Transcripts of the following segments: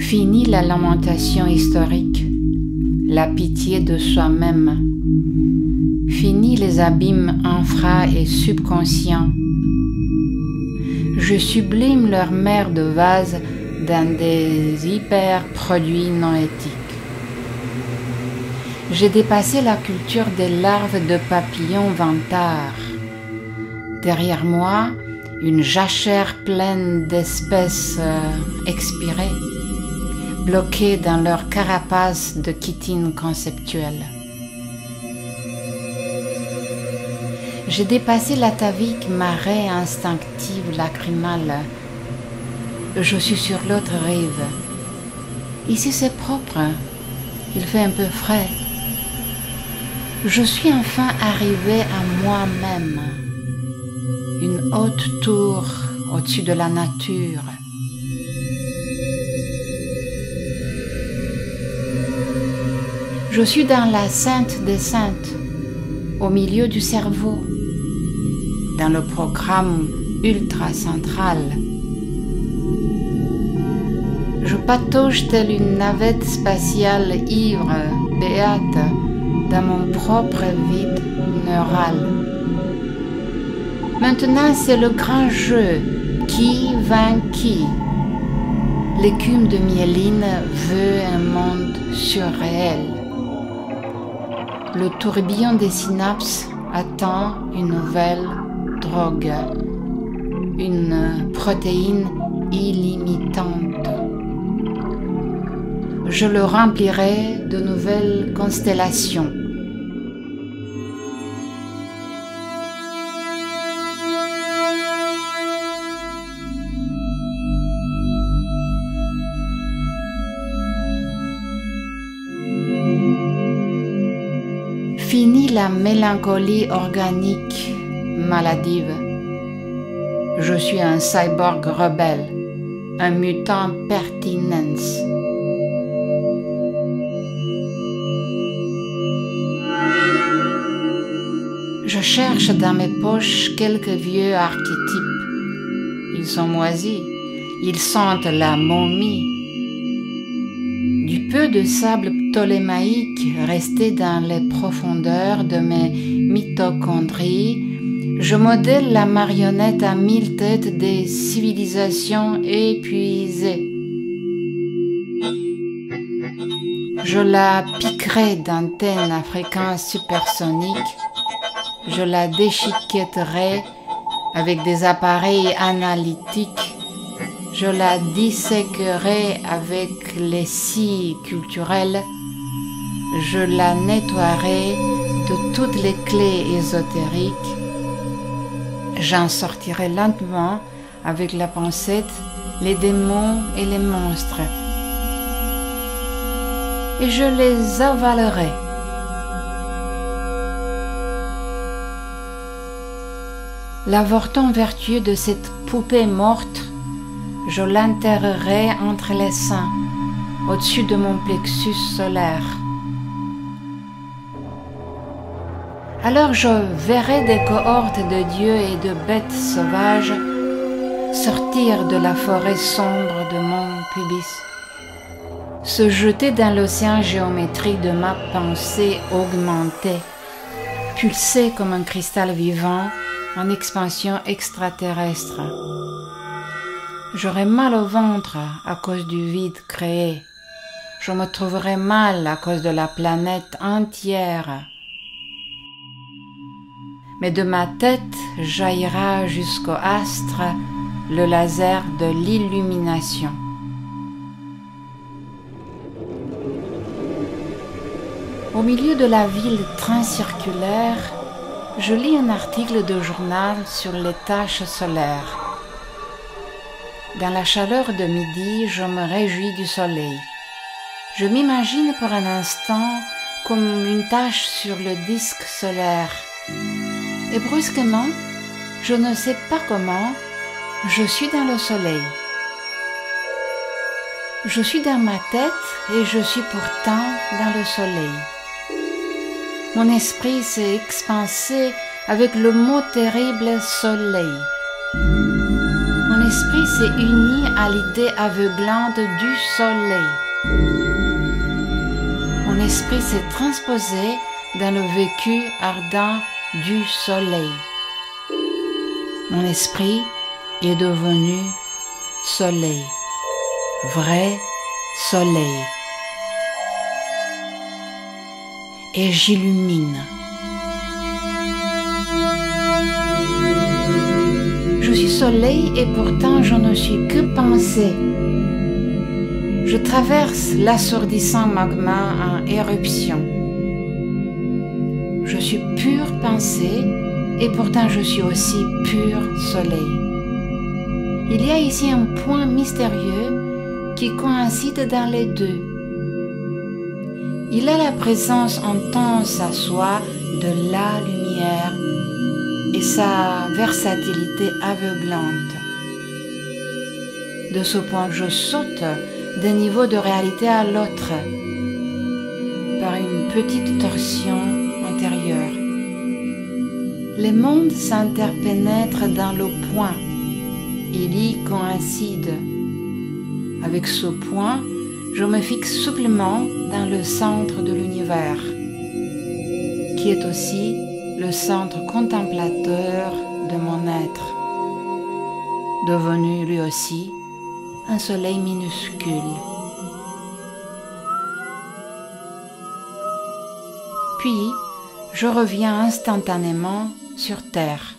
Fini la lamentation historique, la pitié de soi-même. Fini les abîmes infra et subconscients. Je sublime leur mer de vase dans des hyper-produits non éthiques. J'ai dépassé la culture des larves de papillons vantards. Derrière moi, une jachère pleine d'espèces expirées, bloquées dans leur carapace de chitine conceptuelle. J'ai dépassé l'atavique marée instinctive lacrymale. Je suis sur l'autre rive. Ici c'est propre, il fait un peu frais. Je suis enfin arrivé à moi-même. Une haute tour au-dessus de la nature. Je suis dans la sainte des saintes, au milieu du cerveau, dans le programme ultra-central. Je patauge telle une navette spatiale ivre, béate, dans mon propre vide neural. Maintenant, c'est le grand jeu. Qui vainc qui? L'écume de myéline veut un monde surréel. Le tourbillon des synapses attend une nouvelle drogue, une protéine illimitante. Je le remplirai de nouvelles constellations. Fini la mélancolie organique, maladive. Je suis un cyborg rebelle, un mutant pertinence. Je cherche dans mes poches quelques vieux archétypes. Ils sont moisis, ils sentent la momie. Du peu de sable ptolémaïque resté dans les profondeurs de mes mitochondries, je modèle la marionnette à 1000 têtes des civilisations épuisées. Je la piquerai d'antennes à fréquence supersonique, je la déchiquetterai avec des appareils analytiques, je la disséquerai avec les scies culturelles, je la nettoierai de toutes les clés ésotériques, j'en sortirai lentement avec la pancette, les démons et les monstres, et je les avalerai. L'avorton vertueux de cette poupée morte, je l'enterrerai entre les seins, au-dessus de mon plexus solaire. Alors je verrai des cohortes de dieux et de bêtes sauvages sortir de la forêt sombre de mon pubis, se jeter dans l'océan géométrique de ma pensée augmentée, pulser comme un cristal vivant en expansion extraterrestre. J'aurai mal au ventre à cause du vide créé. Je me trouverai mal à cause de la planète entière. Mais de ma tête jaillira jusqu'au astre le laser de l'illumination. Au milieu de la ville transcirculaire, je lis un article de journal sur les taches solaires. Dans la chaleur de midi, je me réjouis du soleil. Je m'imagine pour un instant comme une tache sur le disque solaire. Et brusquement, je ne sais pas comment, je suis dans le soleil. Je suis dans ma tête et je suis pourtant dans le soleil. Mon esprit s'est expansé avec le mot terrible soleil. Mon esprit s'est uni à l'idée aveuglante du soleil. Mon esprit s'est transposé dans le vécu ardent du soleil. Mon esprit est devenu soleil, vrai soleil. Et j'illumine. Je suis soleil et pourtant je ne suis que pensée. Je traverse l'assourdissant magma en éruption. Je suis pure pensée et pourtant je suis aussi pur soleil. Il y a ici un point mystérieux qui coïncide dans les deux. Il a la présence intense à soi de la lumière et sa versatilité aveuglante. De ce point, je saute d'un niveau de réalité à l'autre par une petite torsion antérieure. Les mondes s'interpénètrent dans le point. Il y coïncide. Avec ce point, je me fixe souplement dans le centre de l'univers, qui est aussi le centre contemplateur de mon être, devenu lui aussi un soleil minuscule. Puis, je reviens instantanément sur Terre.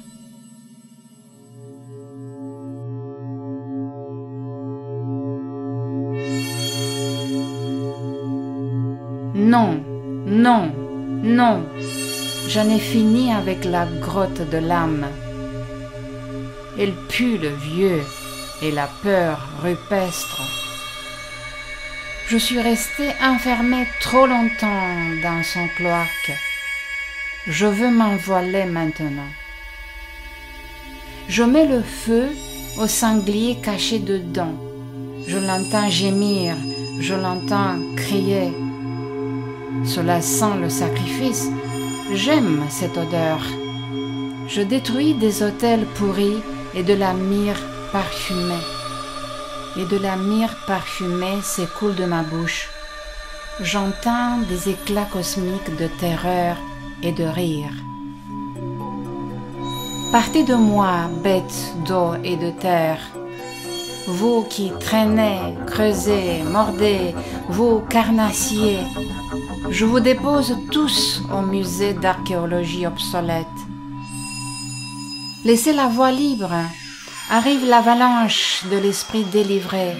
Non, non, non, j'en ai fini avec la grotte de l'âme. Elle pue le vieux et la peur rupestre. Je suis restée enfermée trop longtemps dans son cloaque. Je veux m'envoler maintenant. Je mets le feu au sanglier caché dedans. Je l'entends gémir, je l'entends crier. Cela sent le sacrifice. J'aime cette odeur. Je détruis des autels pourris et de la myrrhe parfumée. Et de la myrrhe parfumée s'écoule de ma bouche. J'entends des éclats cosmiques de terreur et de rire. Partez de moi, bêtes d'eau et de terre. Vous qui traînez, creusez, mordez, vous carnassiez, je vous dépose tous au musée d'archéologie obsolète. Laissez la voie libre, arrive l'avalanche de l'esprit délivré,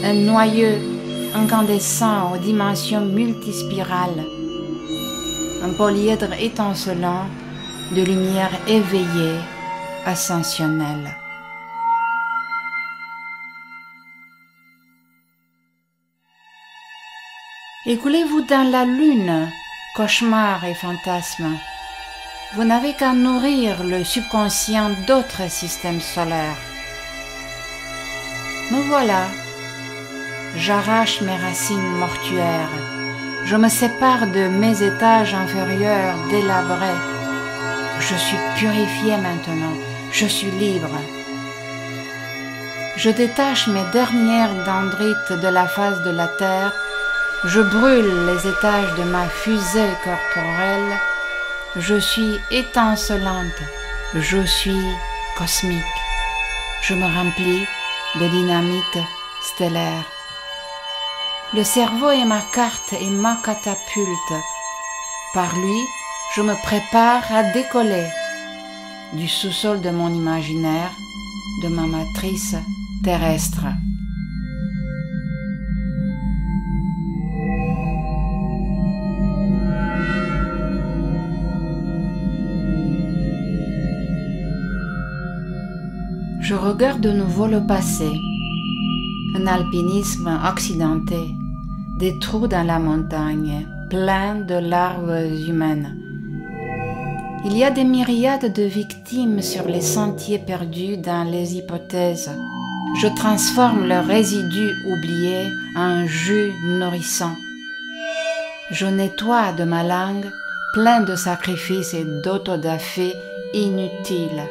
un noyau incandescent aux dimensions multispirales, un polyèdre étincelant de lumière éveillée, ascensionnelle. Écoulez-vous dans la lune, cauchemars et fantasmes. Vous n'avez qu'à nourrir le subconscient d'autres systèmes solaires. Me voilà. J'arrache mes racines mortuaires. Je me sépare de mes étages inférieurs délabrés. Je suis purifié maintenant. Je suis libre. Je détache mes dernières dendrites de la face de la terre. Je brûle les étages de ma fusée corporelle. Je suis étincelante. Je suis cosmique. Je me remplis de dynamite stellaire. Le cerveau est ma carte et ma catapulte. Par lui, je me prépare à décoller du sous-sol de mon imaginaire, de ma matrice terrestre. Je regarde de nouveau le passé, un alpinisme accidenté, des trous dans la montagne, pleins de larves humaines. Il y a des myriades de victimes sur les sentiers perdus dans les hypothèses. Je transforme leurs résidus oubliés en jus nourrissant. Je nettoie de ma langue plein de sacrifices et d'autodafés inutiles.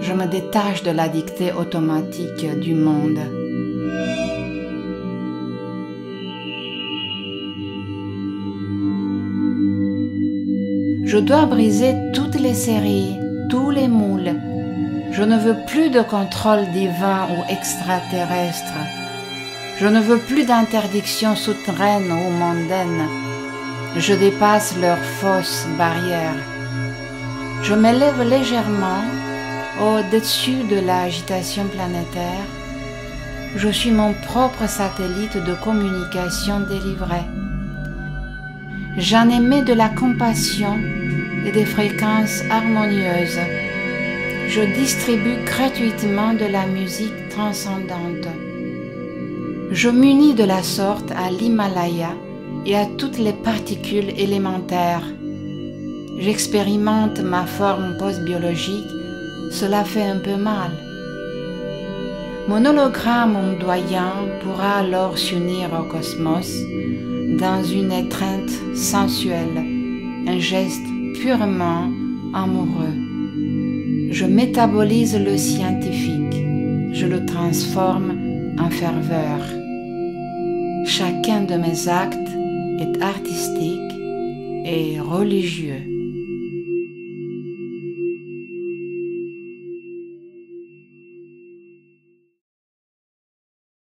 je me détache de la dictée automatique du monde. Je dois briser toutes les séries, tous les moules. Je ne veux plus de contrôle divin ou extraterrestre. Je ne veux plus d'interdiction souterraine ou mondaine. Je dépasse leurs fausses barrières. Je m'élève légèrement au-dessus de l'agitation planétaire. Je suis mon propre satellite de communication délivré. J'en émets de la compassion et des fréquences harmonieuses. Je distribue gratuitement de la musique transcendante. Je m'unis de la sorte à l'Himalaya et à toutes les particules élémentaires. J'expérimente ma forme post-biologique, cela fait un peu mal. Mon hologramme ondoyant pourra alors s'unir au cosmos dans une étreinte sensuelle, un geste purement amoureux. Je métabolise le scientifique, je le transforme en ferveur. Chacun de mes actes est artistique et religieux.